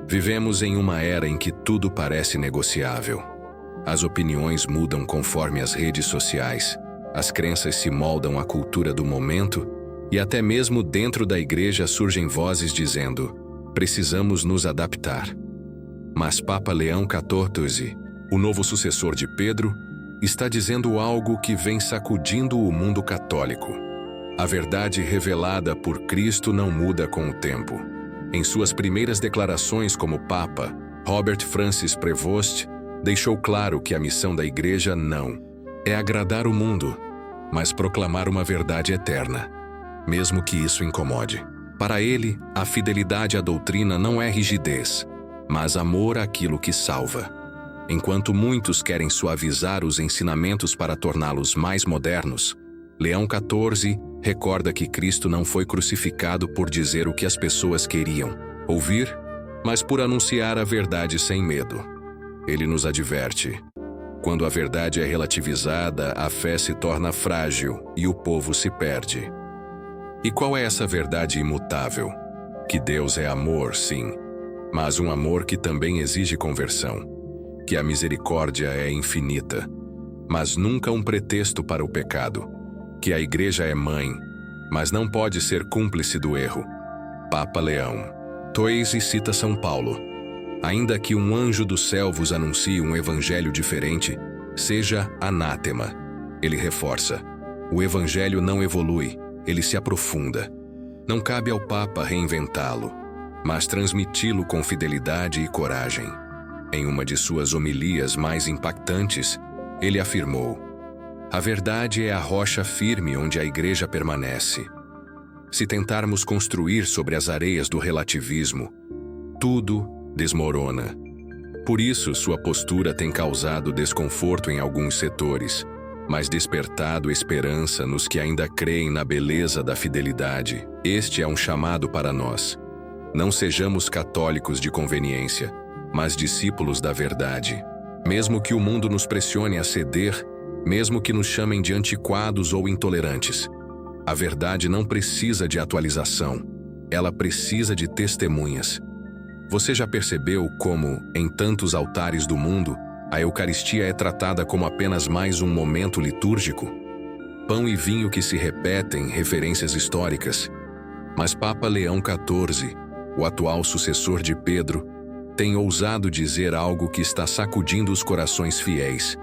Vivemos em uma era em que tudo parece negociável. As opiniões mudam conforme as redes sociais, as crenças se moldam à cultura do momento e até mesmo dentro da igreja surgem vozes dizendo: precisamos nos adaptar. Mas Papa Leão XIV, o novo sucessor de Pedro, está dizendo algo que vem sacudindo o mundo católico. A verdade revelada por Cristo não muda com o tempo. Em suas primeiras declarações como Papa, Robert Francis Prevost deixou claro que a missão da Igreja não é agradar o mundo, mas proclamar uma verdade eterna, mesmo que isso incomode. Para ele, a fidelidade à doutrina não é rigidez, mas amor àquilo que salva. Enquanto muitos querem suavizar os ensinamentos para torná-los mais modernos, Leão XIV recorda que Cristo não foi crucificado por dizer o que as pessoas queriam ouvir, mas por anunciar a verdade sem medo. Ele nos adverte: quando a verdade é relativizada, a fé se torna frágil e o povo se perde. E qual é essa verdade imutável? Que Deus é amor, sim, mas um amor que também exige conversão. Que a misericórdia é infinita, mas nunca um pretexto para o pecado. Que a Igreja é mãe, mas não pode ser cúmplice do erro. Papa Leão XIV cita São Paulo: ainda que um anjo do céu vos anuncie um evangelho diferente, seja anátema. Ele reforça: o evangelho não evolui, ele se aprofunda. Não cabe ao Papa reinventá-lo, mas transmiti-lo com fidelidade e coragem. Em uma de suas homilias mais impactantes, ele afirmou: a verdade é a rocha firme onde a Igreja permanece. Se tentarmos construir sobre as areias do relativismo, tudo desmorona. Por isso, sua postura tem causado desconforto em alguns setores, mas despertado esperança nos que ainda creem na beleza da fidelidade. Este é um chamado para nós. Não sejamos católicos de conveniência, mas discípulos da verdade. Mesmo que o mundo nos pressione a ceder, mesmo que nos chamem de antiquados ou intolerantes, a verdade não precisa de atualização, ela precisa de testemunhas. Você já percebeu como, em tantos altares do mundo, a Eucaristia é tratada como apenas mais um momento litúrgico? Pão e vinho que se repetem, referências históricas. Mas Papa Leão XIV, o atual sucessor de Pedro, tem ousado dizer algo que está sacudindo os corações fiéis.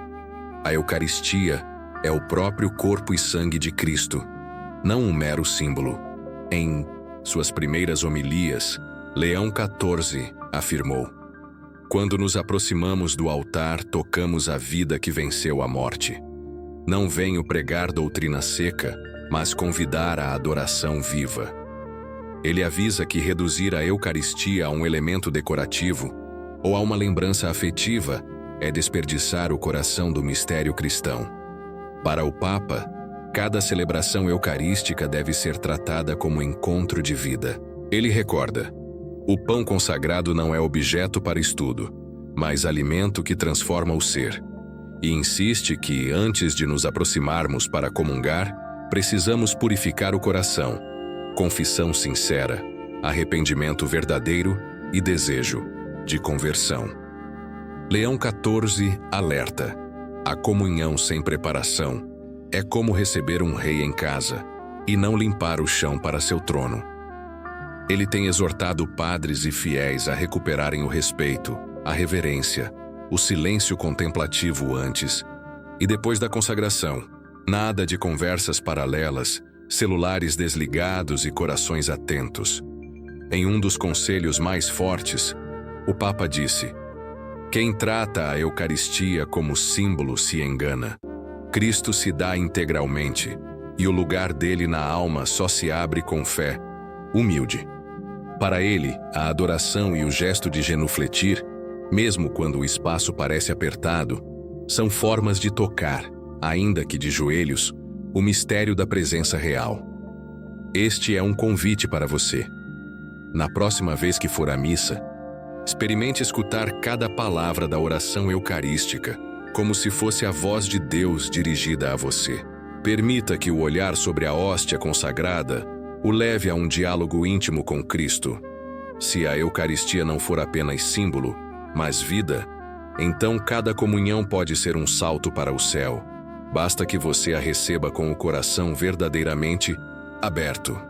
A Eucaristia é o próprio corpo e sangue de Cristo, não um mero símbolo. Em suas primeiras homilias, Leão XIV afirmou: quando nos aproximamos do altar, tocamos a vida que venceu a morte. Não venho pregar doutrina seca, mas convidar à adoração viva. Ele avisa que reduzir a Eucaristia a um elemento decorativo ou a uma lembrança afetiva é desperdiçar o coração do mistério cristão. Para o Papa, cada celebração eucarística deve ser tratada como encontro de vida. Ele recorda: o pão consagrado não é objeto para estudo, mas alimento que transforma o ser. E insiste que, antes de nos aproximarmos para comungar, precisamos purificar o coração, confissão sincera, arrependimento verdadeiro e desejo de conversão. Leão XIV alerta: a comunhão sem preparação é como receber um rei em casa e não limpar o chão para seu trono. Ele tem exortado padres e fiéis a recuperarem o respeito, a reverência, o silêncio contemplativo antes e depois da consagração. Nada de conversas paralelas, celulares desligados e corações atentos. Em um dos conselhos mais fortes, o Papa disse: quem trata a Eucaristia como símbolo se engana. Cristo se dá integralmente, e o lugar dele na alma só se abre com fé humilde. Para ele, a adoração e o gesto de genufletir, mesmo quando o espaço parece apertado, são formas de tocar, ainda que de joelhos, o mistério da presença real. Este é um convite para você. Na próxima vez que for à missa, experimente escutar cada palavra da oração eucarística, como se fosse a voz de Deus dirigida a você. Permita que o olhar sobre a hóstia consagrada o leve a um diálogo íntimo com Cristo. Se a Eucaristia não for apenas símbolo, mas vida, então cada comunhão pode ser um salto para o céu. Basta que você a receba com o coração verdadeiramente aberto.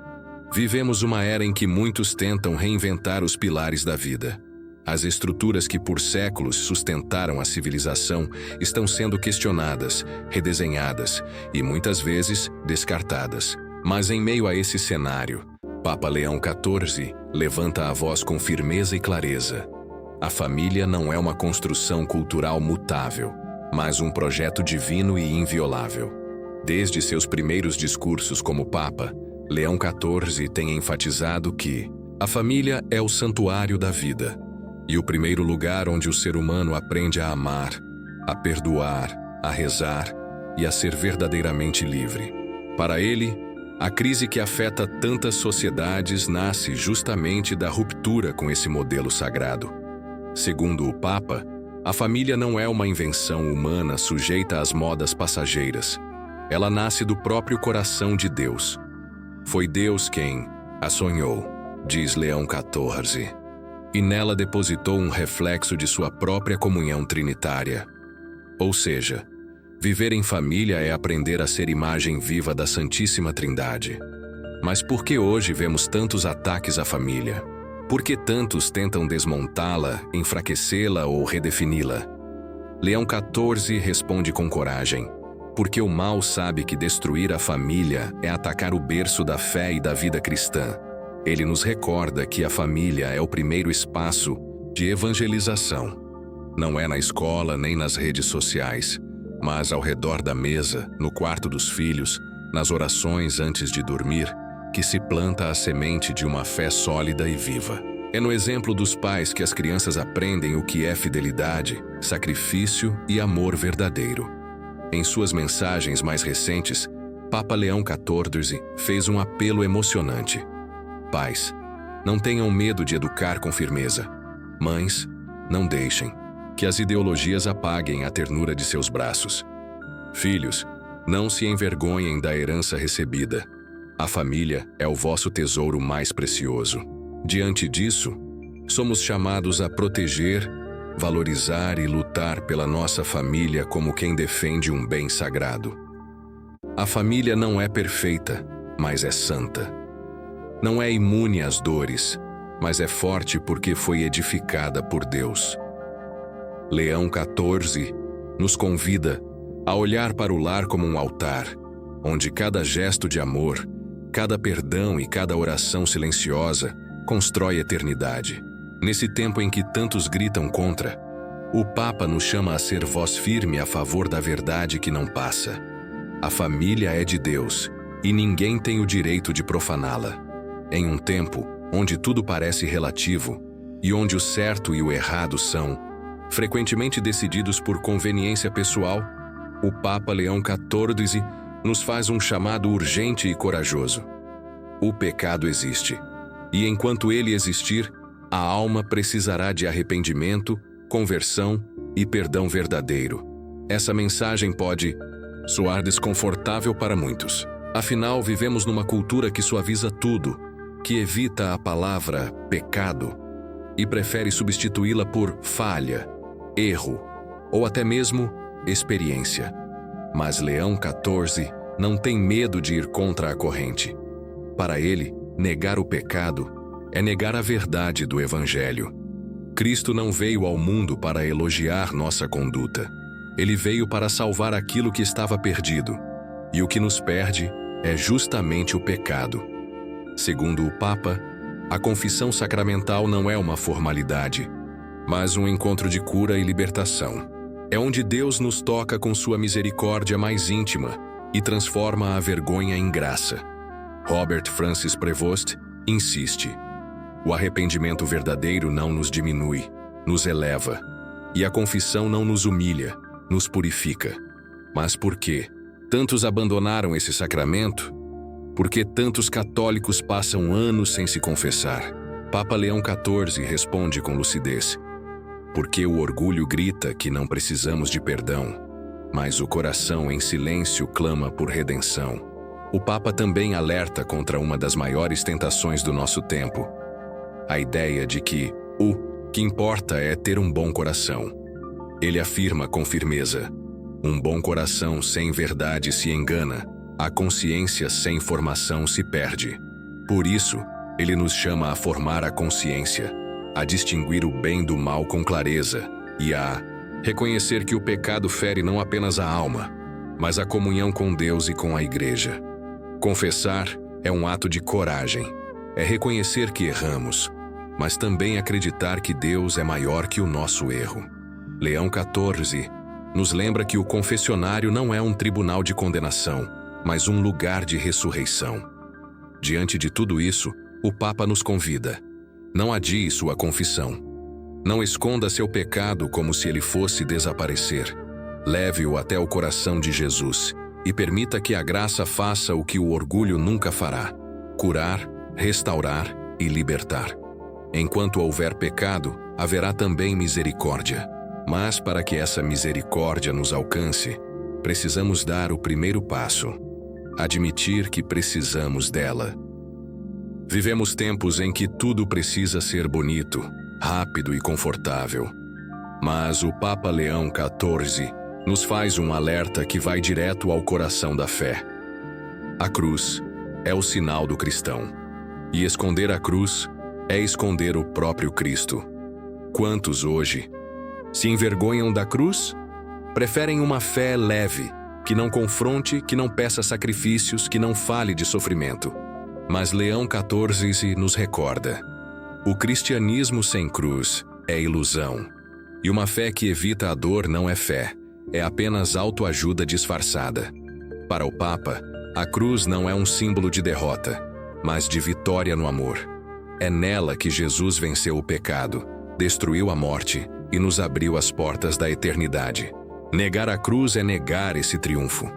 Vivemos uma era em que muitos tentam reinventar os pilares da vida. As estruturas que por séculos sustentaram a civilização estão sendo questionadas, redesenhadas e muitas vezes descartadas. Mas em meio a esse cenário, Papa Leão XIV levanta a voz com firmeza e clareza. A família não é uma construção cultural mutável, mas um projeto divino e inviolável. Desde seus primeiros discursos como Papa, Leão XIV tem enfatizado que a família é o santuário da vida e o primeiro lugar onde o ser humano aprende a amar, a perdoar, a rezar e a ser verdadeiramente livre. Para ele, a crise que afeta tantas sociedades nasce justamente da ruptura com esse modelo sagrado. Segundo o Papa, a família não é uma invenção humana sujeita às modas passageiras. Ela nasce do próprio coração de Deus. Foi Deus quem a sonhou, diz Leão XIV, e nela depositou um reflexo de sua própria comunhão trinitária. Ou seja, viver em família é aprender a ser imagem viva da Santíssima Trindade. Mas por que hoje vemos tantos ataques à família? Por que tantos tentam desmontá-la, enfraquecê-la ou redefini-la? Leão XIV responde com coragem, porque o mal sabe que destruir a família é atacar o berço da fé e da vida cristã. Ele nos recorda que a família é o primeiro espaço de evangelização. Não é na escola nem nas redes sociais, mas ao redor da mesa, no quarto dos filhos, nas orações antes de dormir, que se planta a semente de uma fé sólida e viva. É no exemplo dos pais que as crianças aprendem o que é fidelidade, sacrifício e amor verdadeiro. Em suas mensagens mais recentes, Papa Leão XIV fez um apelo emocionante. Pais, não tenham medo de educar com firmeza. Mães, não deixem que as ideologias apaguem a ternura de seus braços. Filhos, não se envergonhem da herança recebida. A família é o vosso tesouro mais precioso. Diante disso, somos chamados a proteger, valorizar e lutar pela nossa família como quem defende um bem sagrado. A família não é perfeita, mas é santa. Não é imune às dores, mas é forte porque foi edificada por Deus. Leão XIV nos convida a olhar para o lar como um altar, onde cada gesto de amor, cada perdão e cada oração silenciosa constrói eternidade. Nesse tempo em que tantos gritam contra, o Papa nos chama a ser voz firme a favor da verdade que não passa. A família é de Deus e ninguém tem o direito de profaná-la. Em um tempo onde tudo parece relativo e onde o certo e o errado são frequentemente decididos por conveniência pessoal, o Papa Leão XIV nos faz um chamado urgente e corajoso. O pecado existe, e enquanto ele existir, a alma precisará de arrependimento, conversão e perdão verdadeiro. Essa mensagem pode soar desconfortável para muitos. Afinal, vivemos numa cultura que suaviza tudo, que evita a palavra pecado e prefere substituí-la por falha, erro ou até mesmo experiência. Mas Leão XIV não tem medo de ir contra a corrente. Para ele, negar o pecado é negar a verdade do Evangelho. Cristo não veio ao mundo para elogiar nossa conduta. Ele veio para salvar aquilo que estava perdido. E o que nos perde é justamente o pecado. Segundo o Papa, a confissão sacramental não é uma formalidade, mas um encontro de cura e libertação. É onde Deus nos toca com sua misericórdia mais íntima e transforma a vergonha em graça. Robert Francis Prevost insiste: o arrependimento verdadeiro não nos diminui, nos eleva, e a confissão não nos humilha, nos purifica. Mas por quê tantos abandonaram esse sacramento? Por que tantos católicos passam anos sem se confessar? Papa Leão XIV responde com lucidez: porque o orgulho grita que não precisamos de perdão, mas o coração em silêncio clama por redenção. O Papa também alerta contra uma das maiores tentações do nosso tempo: a ideia de que o que importa é ter um bom coração. Ele afirma com firmeza: um bom coração sem verdade se engana, a consciência sem formação se perde. Por isso, ele nos chama a formar a consciência, a distinguir o bem do mal com clareza e a reconhecer que o pecado fere não apenas a alma, mas a comunhão com Deus e com a Igreja. Confessar é um ato de coragem, é reconhecer que erramos, mas também acreditar que Deus é maior que o nosso erro. Leão XIV nos lembra que o confessionário não é um tribunal de condenação, mas um lugar de ressurreição. Diante de tudo isso, o Papa nos convida: não adie sua confissão. Não esconda seu pecado como se ele fosse desaparecer. Leve-o até o coração de Jesus e permita que a graça faça o que o orgulho nunca fará: curar, restaurar e libertar. Enquanto houver pecado, haverá também misericórdia. Mas para que essa misericórdia nos alcance, precisamos dar o primeiro passo: admitir que precisamos dela. Vivemos tempos em que tudo precisa ser bonito, rápido e confortável. Mas o Papa Leão XIV nos faz um alerta que vai direto ao coração da fé. A cruz é o sinal do cristão. E esconder a cruz é esconder o próprio Cristo. Quantos hoje se envergonham da cruz? Preferem uma fé leve, que não confronte, que não peça sacrifícios, que não fale de sofrimento. Mas Leão XIV nos recorda: o cristianismo sem cruz é ilusão. E uma fé que evita a dor não é fé, é apenas autoajuda disfarçada. Para o Papa, a cruz não é um símbolo de derrota, mas de vitória no amor. É nela que Jesus venceu o pecado, destruiu a morte e nos abriu as portas da eternidade. Negar a cruz é negar esse triunfo.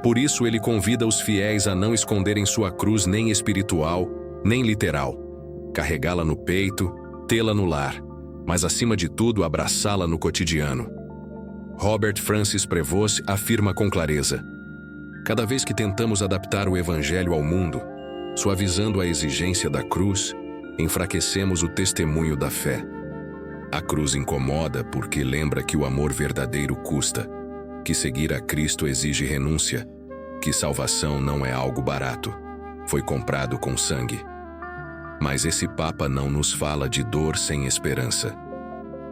Por isso ele convida os fiéis a não esconderem sua cruz nem espiritual, nem literal. Carregá-la no peito, tê-la no lar, mas acima de tudo abraçá-la no cotidiano. Robert Francis Prevost afirma com clareza: cada vez que tentamos adaptar o Evangelho ao mundo, suavizando a exigência da cruz, enfraquecemos o testemunho da fé. A cruz incomoda porque lembra que o amor verdadeiro custa, que seguir a Cristo exige renúncia, que salvação não é algo barato, foi comprado com sangue. Mas esse Papa não nos fala de dor sem esperança.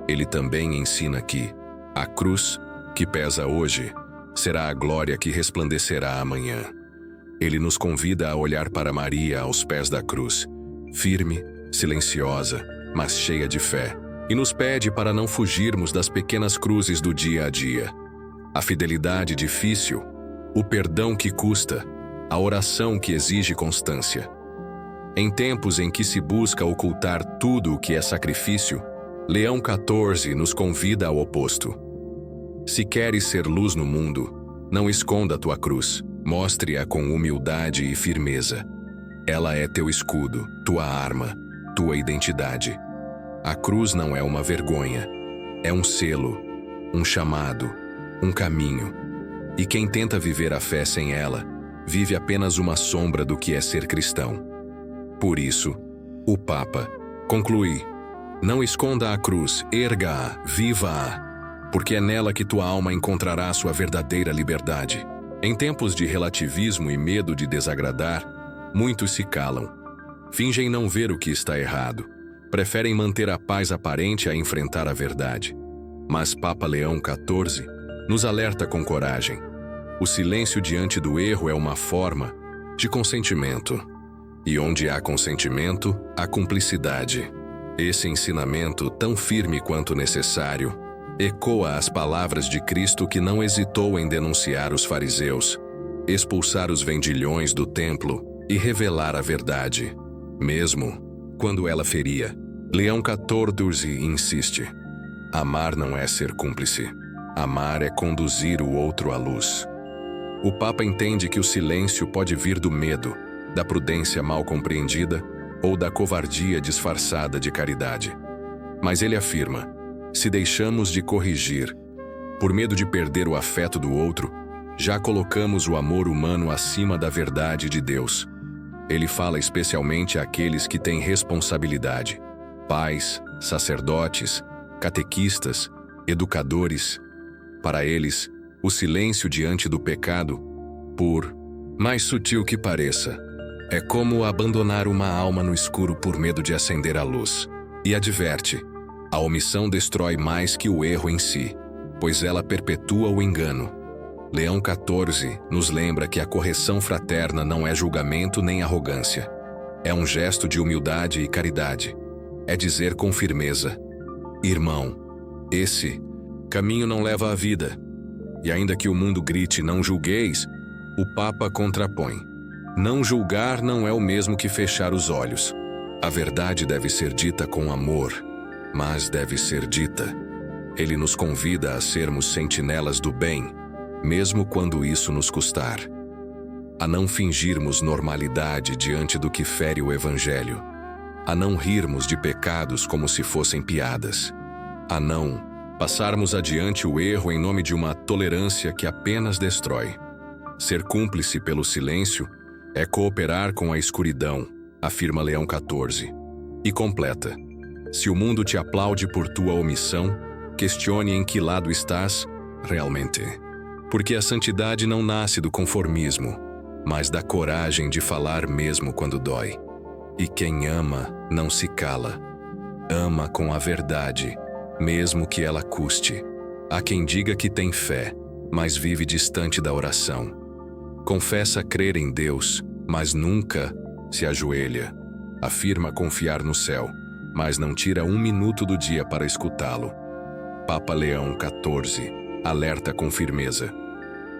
Ele também ensina que a cruz, que pesa hoje, será a glória que resplandecerá amanhã. Ele nos convida a olhar para Maria aos pés da cruz, firme, silenciosa, mas cheia de fé, e nos pede para não fugirmos das pequenas cruzes do dia a dia. A fidelidade difícil, o perdão que custa, a oração que exige constância. Em tempos em que se busca ocultar tudo o que é sacrifício, Leão XIV nos convida ao oposto. Se queres ser luz no mundo, não esconda tua cruz, mostre-a com humildade e firmeza. Ela é teu escudo, tua arma, tua identidade. A cruz não é uma vergonha, é um selo, um chamado, um caminho. E quem tenta viver a fé sem ela, vive apenas uma sombra do que é ser cristão. Por isso, o Papa conclui: não esconda a cruz, erga-a, viva-a, porque é nela que tua alma encontrará sua verdadeira liberdade. Em tempos de relativismo e medo de desagradar, muitos se calam. Fingem não ver o que está errado. Preferem manter a paz aparente a enfrentar a verdade. Mas Papa Leão XIV nos alerta com coragem. O silêncio diante do erro é uma forma de consentimento. E onde há consentimento, há cumplicidade. Esse ensinamento, tão firme quanto necessário, ecoa as palavras de Cristo, que não hesitou em denunciar os fariseus, expulsar os vendilhões do templo e revelar a verdade, mesmo quando ela feria. Leão XIV insiste: amar não é ser cúmplice. Amar é conduzir o outro à luz. O Papa entende que o silêncio pode vir do medo, da prudência mal compreendida ou da covardia disfarçada de caridade. Mas ele afirma: se deixamos de corrigir, por medo de perder o afeto do outro, já colocamos o amor humano acima da verdade de Deus. Ele fala especialmente àqueles que têm responsabilidade, pais, sacerdotes, catequistas, educadores. Para eles, o silêncio diante do pecado, por mais sutil que pareça, é como abandonar uma alma no escuro por medo de acender a luz. E adverte: a omissão destrói mais que o erro em si, pois ela perpetua o engano. Leão XIV nos lembra que a correção fraterna não é julgamento nem arrogância. É um gesto de humildade e caridade. É dizer com firmeza: irmão, esse caminho não leva à vida. E ainda que o mundo grite não julgueis, o Papa contrapõe: não julgar não é o mesmo que fechar os olhos. A verdade deve ser dita com amor, mas deve ser dita. Ele nos convida a sermos sentinelas do bem, mesmo quando isso nos custar. A não fingirmos normalidade diante do que fere o Evangelho. A não rirmos de pecados como se fossem piadas. A não passarmos adiante o erro em nome de uma tolerância que apenas destrói. Ser cúmplice pelo silêncio é cooperar com a escuridão, afirma Leão XIV. E completa: se o mundo te aplaude por tua omissão, questione em que lado estás realmente. Porque a santidade não nasce do conformismo, mas da coragem de falar mesmo quando dói. E quem ama não se cala. Ama com a verdade, mesmo que ela custe. Há quem diga que tem fé, mas vive distante da oração. Confessa crer em Deus, mas nunca se ajoelha. Afirma confiar no céu, mas não tira um minuto do dia para escutá-lo. Papa Leão XIV alerta com firmeza: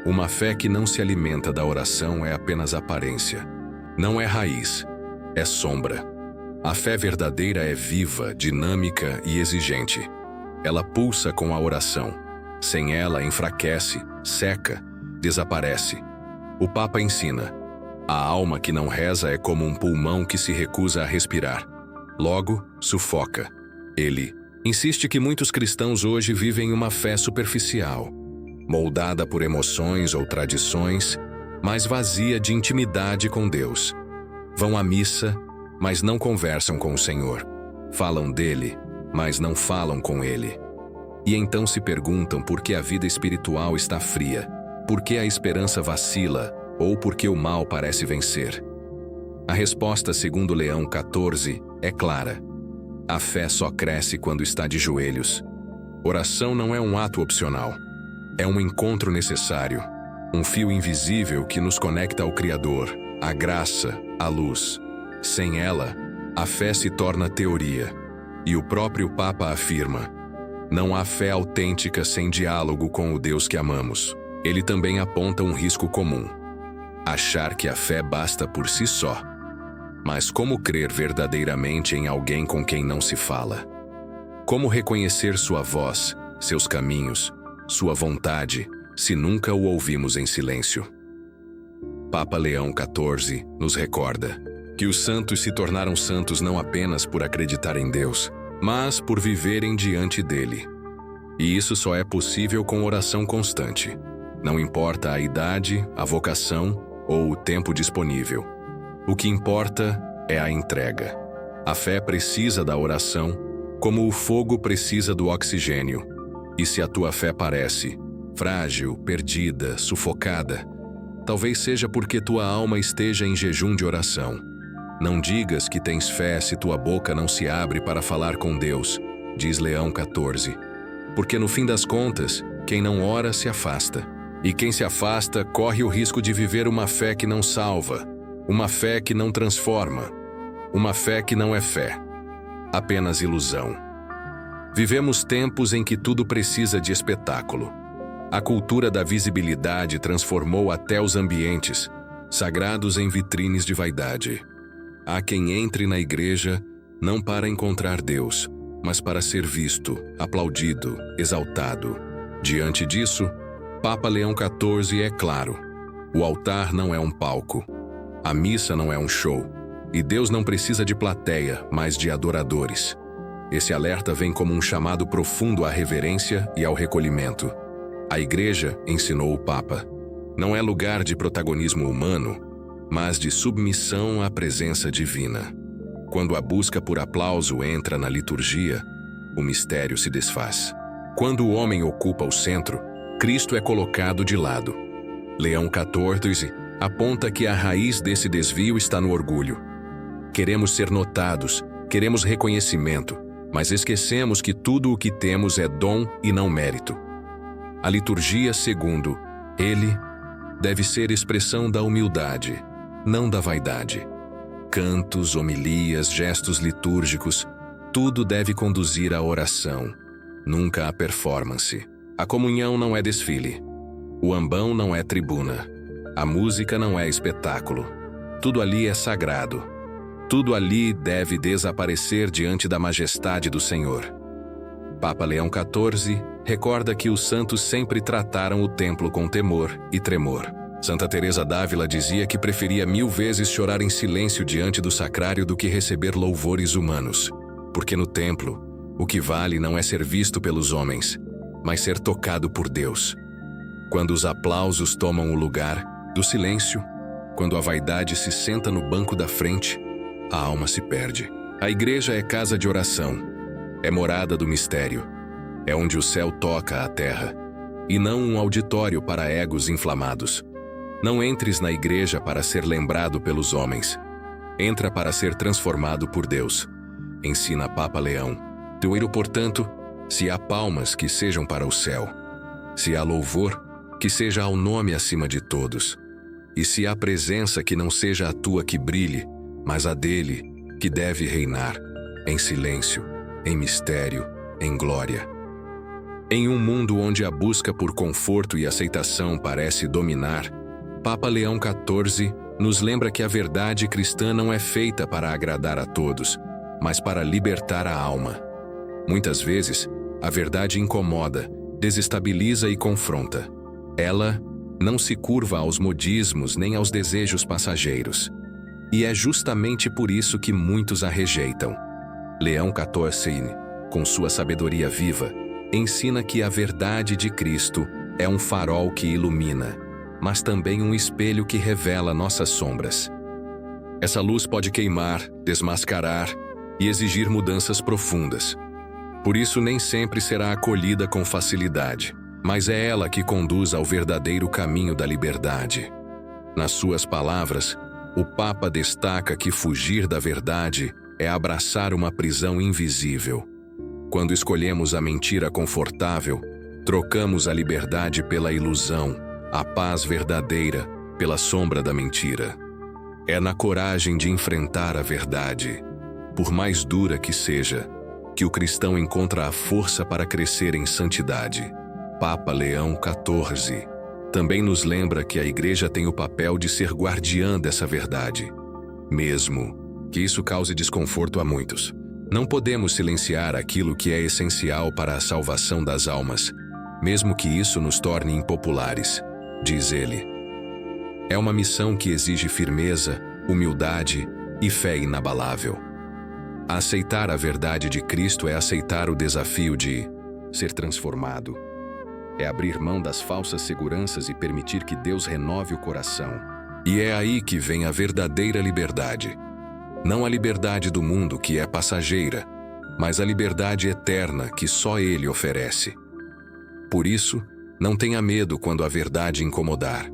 uma fé que não se alimenta da oração é apenas aparência. Não é raiz, é sombra. A fé verdadeira é viva, dinâmica e exigente. Ela pulsa com a oração. Sem ela, enfraquece, seca, desaparece. O Papa ensina: a alma que não reza é como um pulmão que se recusa a respirar. Logo, sufoca. Ele insiste que muitos cristãos hoje vivem uma fé superficial, moldada por emoções ou tradições, mas vazia de intimidade com Deus. Vão à missa, mas não conversam com o Senhor. Falam dele, mas não falam com ele. E então se perguntam por que a vida espiritual está fria, por que a esperança vacila ou por que o mal parece vencer. A resposta, segundo Leão XIV, é clara: a fé só cresce quando está de joelhos. Oração não é um ato opcional. É um encontro necessário, um fio invisível que nos conecta ao Criador, à graça, à luz. Sem ela, a fé se torna teoria. E o próprio Papa afirma: não há fé autêntica sem diálogo com o Deus que amamos. Ele também aponta um risco comum: achar que a fé basta por si só. Mas como crer verdadeiramente em alguém com quem não se fala? Como reconhecer sua voz, seus caminhos, sua vontade, se nunca o ouvimos em silêncio? Papa Leão XIV nos recorda que os santos se tornaram santos não apenas por acreditar em Deus, mas por viverem diante dele. E isso só é possível com oração constante. Não importa a idade, a vocação ou o tempo disponível. O que importa é a entrega. A fé precisa da oração, como o fogo precisa do oxigênio. E se a tua fé parece frágil, perdida, sufocada, talvez seja porque tua alma esteja em jejum de oração. Não digas que tens fé se tua boca não se abre para falar com Deus, diz Leão XIV. Porque no fim das contas, quem não ora se afasta. E quem se afasta corre o risco de viver uma fé que não salva, uma fé que não transforma, uma fé que não é fé, apenas ilusão. Vivemos tempos em que tudo precisa de espetáculo. A cultura da visibilidade transformou até os ambientes, sagrados em vitrines de vaidade. Há quem entre na igreja não para encontrar Deus, mas para ser visto, aplaudido, exaltado. Diante disso, Papa Leão XIV é claro: o altar não é um palco, a missa não é um show, e Deus não precisa de plateia, mas de adoradores. Esse alerta vem como um chamado profundo à reverência e ao recolhimento. A igreja, ensinou o Papa, não é lugar de protagonismo humano, mas de submissão à presença divina. Quando a busca por aplauso entra na liturgia, o mistério se desfaz. Quando o homem ocupa o centro, Cristo é colocado de lado. Leão 14 aponta que a raiz desse desvio está no orgulho. Queremos ser notados, queremos reconhecimento, mas esquecemos que tudo o que temos é dom e não mérito. A liturgia, segundo ele, deve ser expressão da humildade, não da vaidade. Cantos, homilias, gestos litúrgicos, tudo deve conduzir à oração, nunca à performance. A comunhão não é desfile. O ambão não é tribuna. A música não é espetáculo. Tudo ali é sagrado. Tudo ali deve desaparecer diante da majestade do Senhor. Papa Leão XIV recorda que os santos sempre trataram o templo com temor e tremor. Santa Teresa d'Ávila dizia que preferia 1000 vezes chorar em silêncio diante do sacrário do que receber louvores humanos. Porque no templo, o que vale não é ser visto pelos homens, mas ser tocado por Deus. Quando os aplausos tomam o lugar do silêncio, quando a vaidade se senta no banco da frente, a alma se perde. A igreja é casa de oração, é morada do mistério, é onde o céu toca a terra, e não um auditório para egos inflamados. Não entres na igreja para ser lembrado pelos homens. Entra para ser transformado por Deus. Ensina Papa Leão. Portanto, se há palmas, que sejam para o céu. Se há louvor, que seja ao nome acima de todos. E se há presença, que não seja a tua que brilhe, mas a dele, que deve reinar, em silêncio, em mistério, em glória. Em um mundo onde a busca por conforto e aceitação parece dominar, Papa Leão XIV nos lembra que a verdade cristã não é feita para agradar a todos, mas para libertar a alma. Muitas vezes, a verdade incomoda, desestabiliza e confronta. Ela não se curva aos modismos nem aos desejos passageiros. E é justamente por isso que muitos a rejeitam. Leão XIV, com sua sabedoria viva, ensina que a verdade de Cristo é um farol que ilumina, mas também um espelho que revela nossas sombras. Essa luz pode queimar, desmascarar e exigir mudanças profundas. Por isso nem sempre será acolhida com facilidade, mas é ela que conduz ao verdadeiro caminho da liberdade. Nas suas palavras, o Papa destaca que fugir da verdade é abraçar uma prisão invisível. Quando escolhemos a mentira confortável, trocamos a liberdade pela ilusão, a paz verdadeira pela sombra da mentira. É na coragem de enfrentar a verdade, por mais dura que seja, que o cristão encontra a força para crescer em santidade. Papa Leão XIV também nos lembra que a Igreja tem o papel de ser guardiã dessa verdade, mesmo que isso cause desconforto a muitos. Não podemos silenciar aquilo que é essencial para a salvação das almas, mesmo que isso nos torne impopulares, diz ele. É uma missão que exige firmeza, humildade e fé inabalável. Aceitar a verdade de Cristo é aceitar o desafio de ser transformado. É abrir mão das falsas seguranças e permitir que Deus renove o coração. E é aí que vem a verdadeira liberdade. Não a liberdade do mundo, que é passageira, mas a liberdade eterna que só Ele oferece. Por isso, não tenha medo quando a verdade incomodar.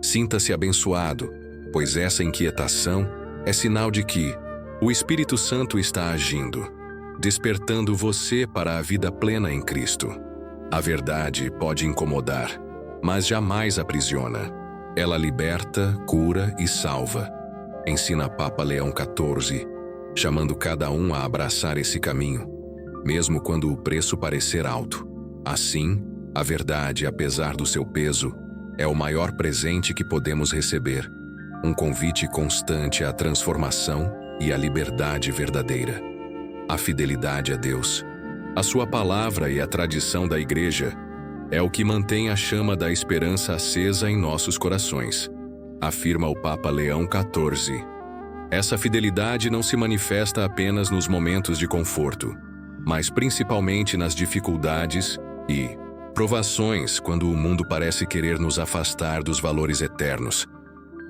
Sinta-se abençoado, pois essa inquietação é sinal de que o Espírito Santo está agindo, despertando você para a vida plena em Cristo. A verdade pode incomodar, mas jamais aprisiona. Ela liberta, cura e salva. Ensina Papa Leão XIV, chamando cada um a abraçar esse caminho, mesmo quando o preço parecer alto. Assim, a verdade, apesar do seu peso, é o maior presente que podemos receber, um convite constante à transformação e à liberdade verdadeira. A fidelidade a Deus, a sua palavra e a tradição da Igreja é o que mantém a chama da esperança acesa em nossos corações, afirma o Papa Leão XIV. Essa fidelidade não se manifesta apenas nos momentos de conforto, mas principalmente nas dificuldades e provações, quando o mundo parece querer nos afastar dos valores eternos.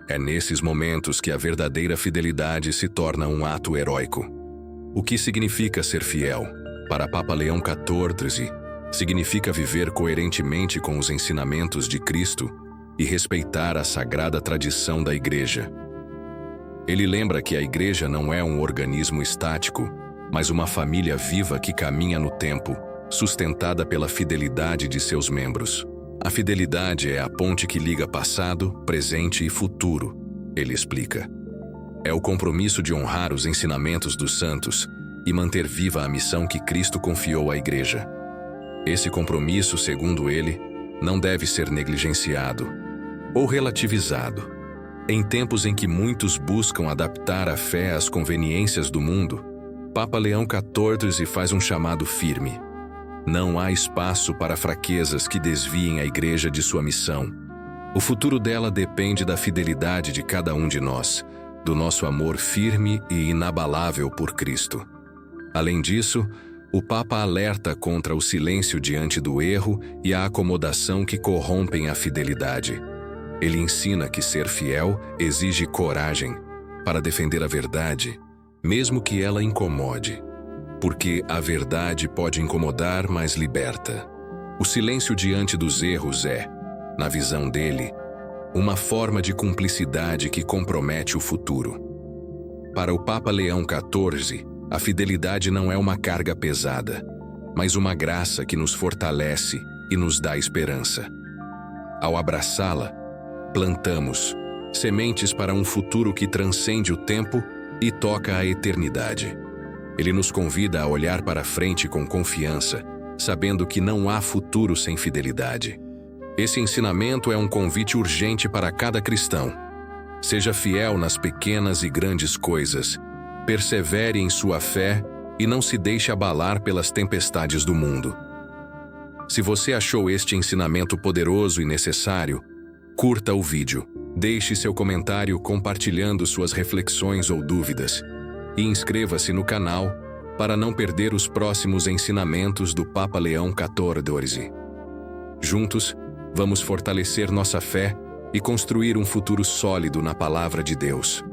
É nesses momentos que a verdadeira fidelidade se torna um ato heróico. O que significa ser fiel? Para Papa Leão XIV, significa viver coerentemente com os ensinamentos de Cristo e respeitar a sagrada tradição da Igreja. Ele lembra que a Igreja não é um organismo estático, mas uma família viva que caminha no tempo, sustentada pela fidelidade de seus membros. A fidelidade é a ponte que liga passado, presente e futuro, ele explica. É o compromisso de honrar os ensinamentos dos santos e manter viva a missão que Cristo confiou à Igreja. Esse compromisso, segundo ele, não deve ser negligenciado ou relativizado. Em tempos em que muitos buscam adaptar a fé às conveniências do mundo, Papa Leão XIV faz um chamado firme. Não há espaço para fraquezas que desviem a Igreja de sua missão. O futuro dela depende da fidelidade de cada um de nós, do nosso amor firme e inabalável por Cristo. Além disso, o Papa alerta contra o silêncio diante do erro e a acomodação que corrompem a fidelidade. Ele ensina que ser fiel exige coragem para defender a verdade, mesmo que ela incomode. Porque a verdade pode incomodar, mas liberta. O silêncio diante dos erros é, na visão dele, uma forma de cumplicidade que compromete o futuro. Para o Papa Leão XIV, a fidelidade não é uma carga pesada, mas uma graça que nos fortalece e nos dá esperança. Ao abraçá-la, plantamos sementes para um futuro que transcende o tempo e toca a eternidade. Ele nos convida a olhar para frente com confiança, sabendo que não há futuro sem fidelidade. Esse ensinamento é um convite urgente para cada cristão. Seja fiel nas pequenas e grandes coisas, persevere em sua fé e não se deixe abalar pelas tempestades do mundo. Se você achou este ensinamento poderoso e necessário, curta o vídeo, deixe seu comentário compartilhando suas reflexões ou dúvidas e inscreva-se no canal para não perder os próximos ensinamentos do Papa Leão XIV. Juntos, vamos fortalecer nossa fé e construir um futuro sólido na Palavra de Deus.